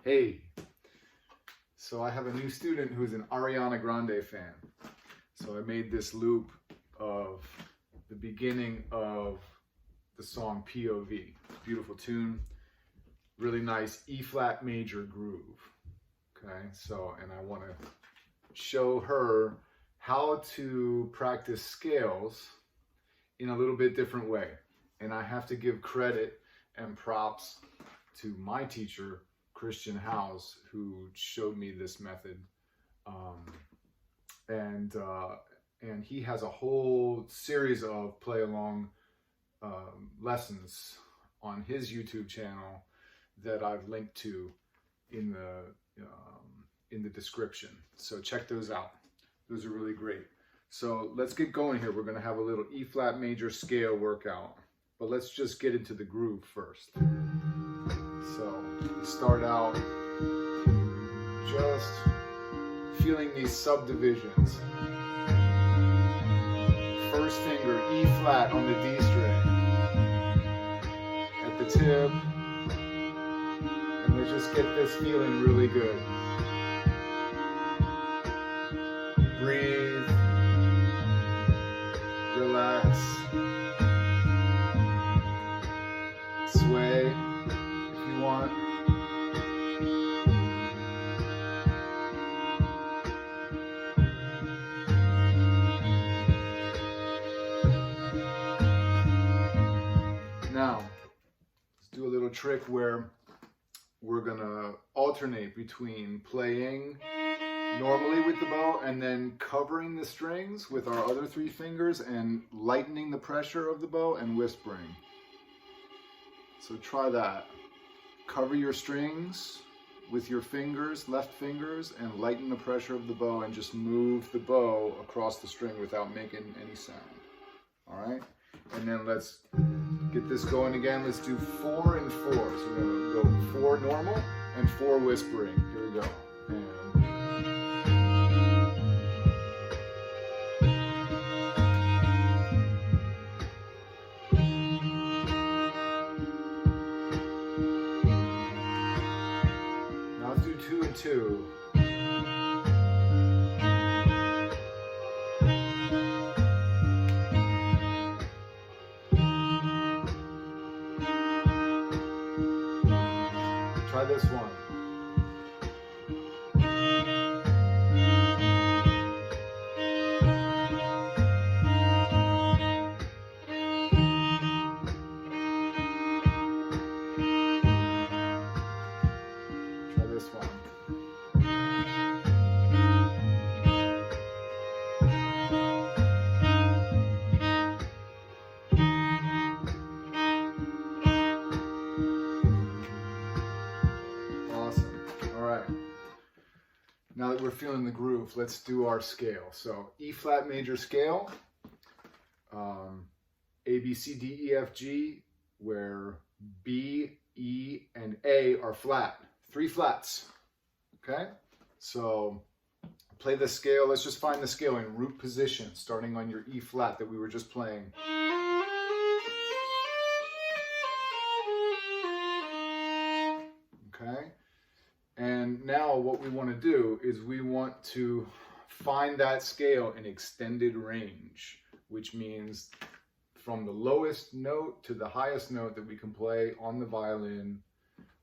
Hey, so I have a new student who's an Ariana Grande fan. So I made this loop of the beginning of the song POV. Beautiful tune, really nice E-flat major groove. Okay, so, and I want to show her how to practice scales in a little bit different way. And I have to give credit and props to my teacher, Christian House, who showed me this method. And he has a whole series of play along lessons on his YouTube channel that I've linked to in the description. So check those out. Those are really great. So let's get going here. We're going to have a little E-flat major scale workout, but let's just get into the groove first. So start out just feeling these subdivisions. First finger E-flat on the D string at the tip, and let's just get this feeling really good. Breathe, relax, sway if you want. Now, let's do a little trick where we're gonna alternate between playing normally with the bow and then covering the strings with our other three fingers and lightening the pressure of the bow and whispering. So try that. Cover your strings with your fingers, left fingers, and lighten the pressure of the bow and just move the bow across the string without making any sound. All right? And then let's get this going again. Let's do 4 and 4. So we're gonna go 4 normal and 4 whispering. Here we go. And now let's do 2 and 2. Try this one. Try this one. Now that we're feeling the groove, let's do our scale. So E-flat major scale, A, B, C, D, E, F, G, where B, E, and A are flat. 3 flats, okay? So play the scale. Let's just find the scale in root position, starting on your E-flat that we were just playing. Okay? And now what we want to do is we want to find that scale in extended range, which means from the lowest note to the highest note that we can play on the violin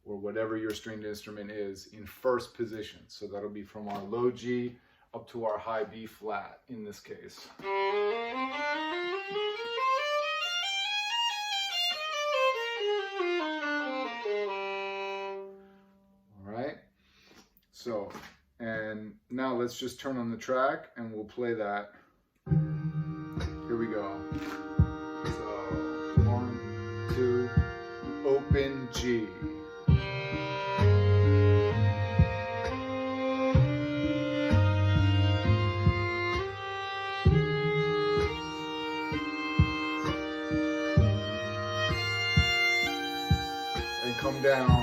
or whatever your stringed instrument is in first position. So that'll be from our low G up to our high B flat in this case. So, and now let's just turn on the track and we'll play that. Here we go. So, 1, 2, open G. And come down.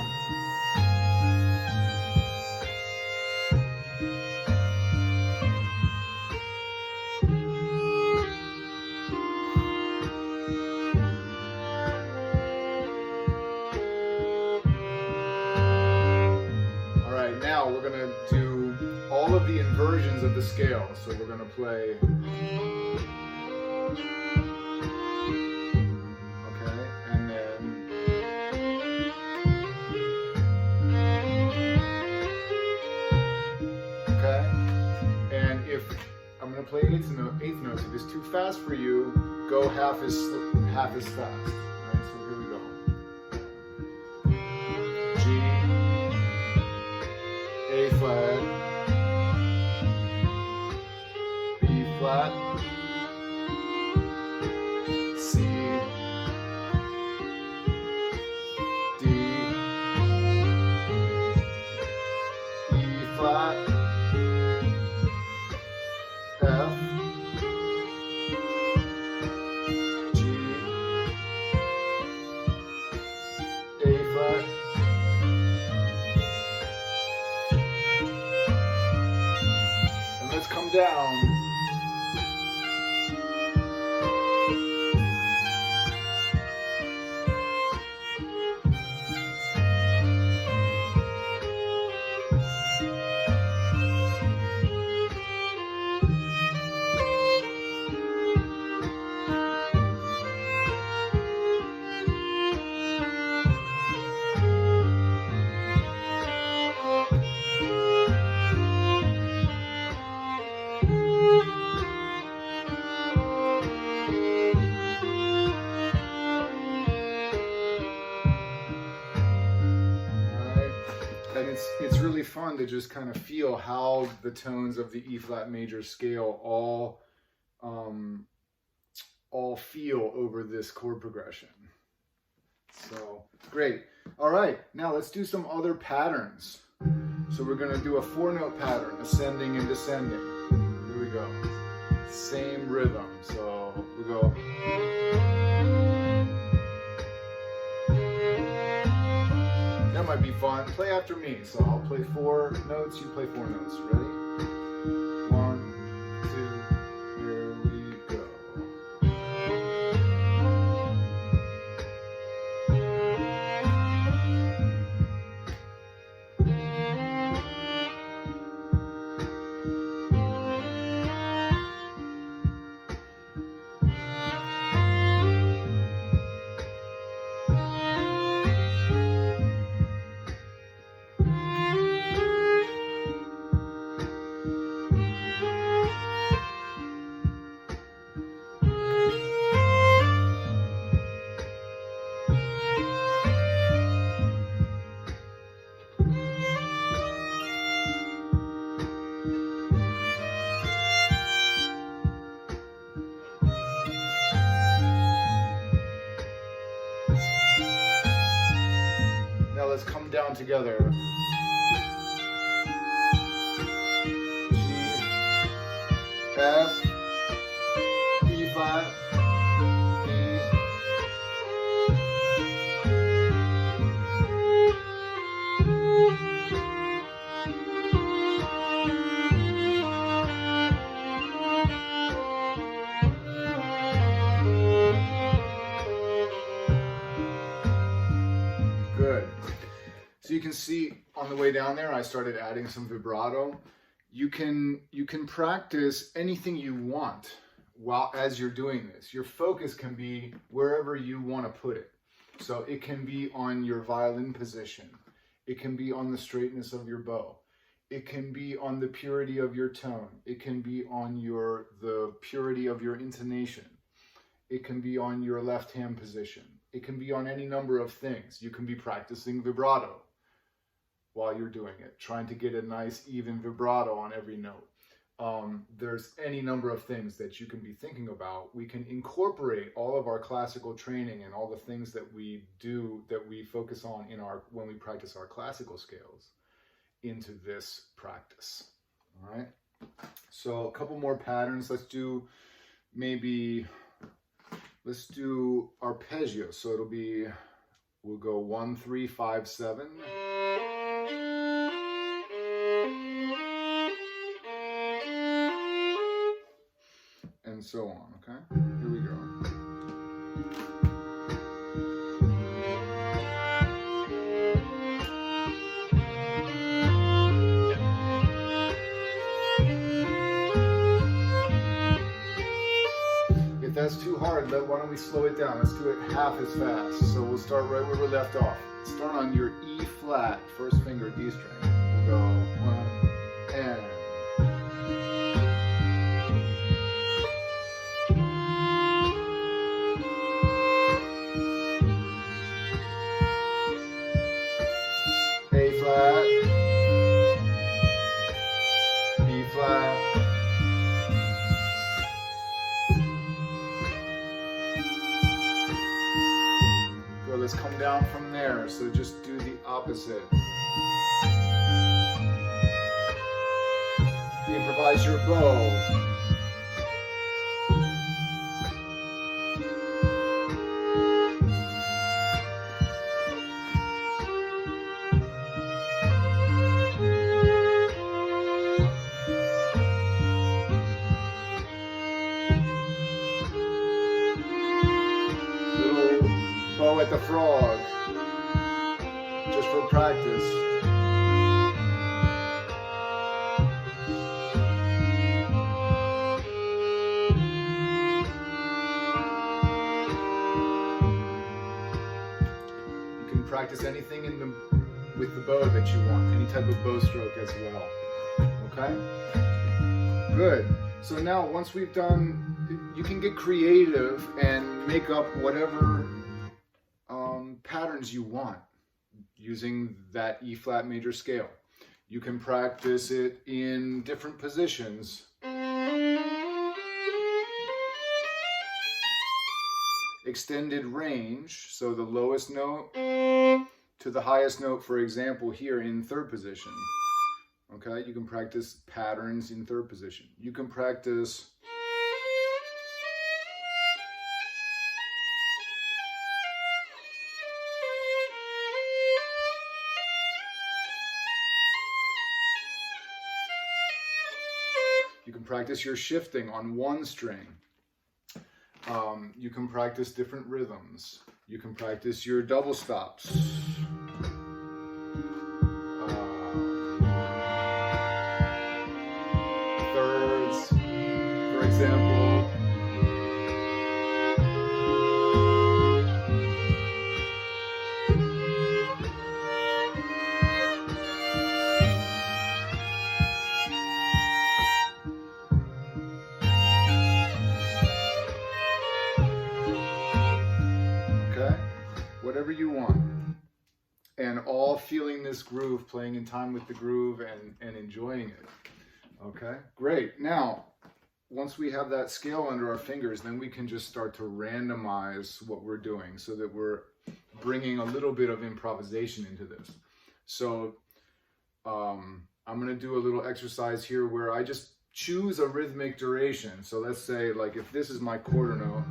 now we're going to do all of the inversions of the scale. So we're going to play, okay, and then okay, and if I'm going to play eighth notes, if it's too fast for you, go half as fast. All right, so here we go. G, A flat, B flat, C, D, E flat, F, G, A flat, and let's come down. And it's really fun to just kind of feel how the tones of the E flat major scale all feel over this chord progression. So great. All right, now let's do some other patterns. So we're going to do a 4-note pattern, ascending and descending. Here we go. Same rhythm. So we go. That might be fun. Play after me. So I'll play 4 notes, you play 4 notes. Ready? 1, 2, here we go. Let's come down together. G, F, E flat, E, good. So you can see on the way down there, I started adding some vibrato. You can practice anything you want as you're doing this. Your focus can be wherever you want to put it. So it can be on your violin position. It can be on the straightness of your bow. It can be on the purity of your tone. It can be on the purity of your intonation. It can be on your left hand position. It can be on any number of things. You can be practicing vibrato while you're doing it, trying to get a nice even vibrato on every note. There's any number of things that you can be thinking about. We can incorporate all of our classical training and all the things that we do, that we focus on when we practice our classical scales, into this practice. All right. So a couple more patterns. Let's do arpeggio. So it'll be, we'll go 1, 3, 5, 7. And so on, okay? Here we go. we slow it down? Let's do it half as fast. So we'll start right where we left off. Start on your E flat, first finger D string. We'll go 1 and A flat, B flat, good, let's come down from there, so just do the opposite. Improvise your bow. Bow at the frog, just for practice. You can practice anything with the bow that you want, any type of bow stroke as well. Okay? Good. So now once we've done, you can get creative and make up whatever patterns you want using that E flat major scale. You can practice it in different positions. Extended range, so the lowest note to the highest note, for example, here in third position. Okay, you can practice patterns in third position. You can practice your shifting on one string. You can practice different rhythms. You can practice your double stops. Thirds, for example. Whatever you want, and all feeling this groove, playing in time with the groove and enjoying it. Okay, great. Now, once we have that scale under our fingers, then we can just start to randomize what we're doing so that we're bringing a little bit of improvisation into this. So I'm going to do a little exercise here where I just choose a rhythmic duration. So let's say, like, if this is my quarter note,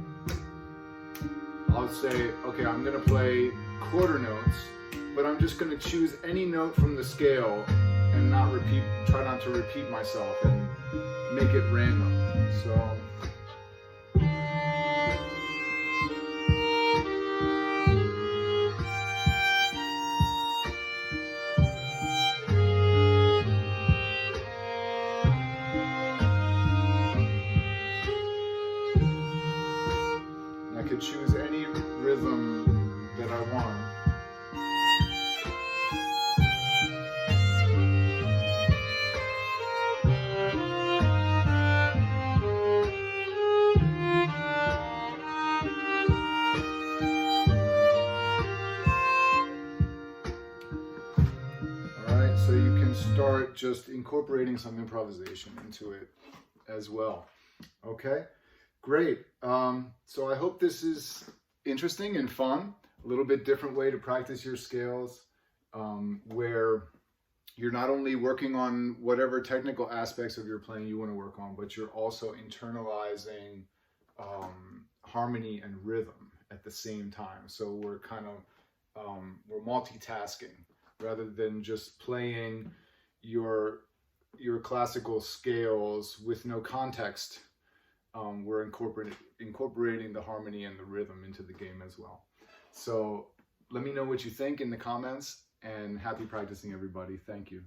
I'll say, okay, I'm going to play quarter notes, but I'm just going to choose any note from the scale and try not to repeat myself and make it random. So I could choose any rhythm that I want. All right, so you can start just incorporating some improvisation into it as well. Okay? Great. So I hope this is interesting and fun. A little bit different way to practice your scales, where you're not only working on whatever technical aspects of your playing you want to work on, but you're also internalizing harmony and rhythm at the same time. So we're kind of we're multitasking rather than just playing your classical scales with no context. We're incorporating the harmony and the rhythm into the game as well. So let me know what you think in the comments, and happy practicing, everybody. Thank you.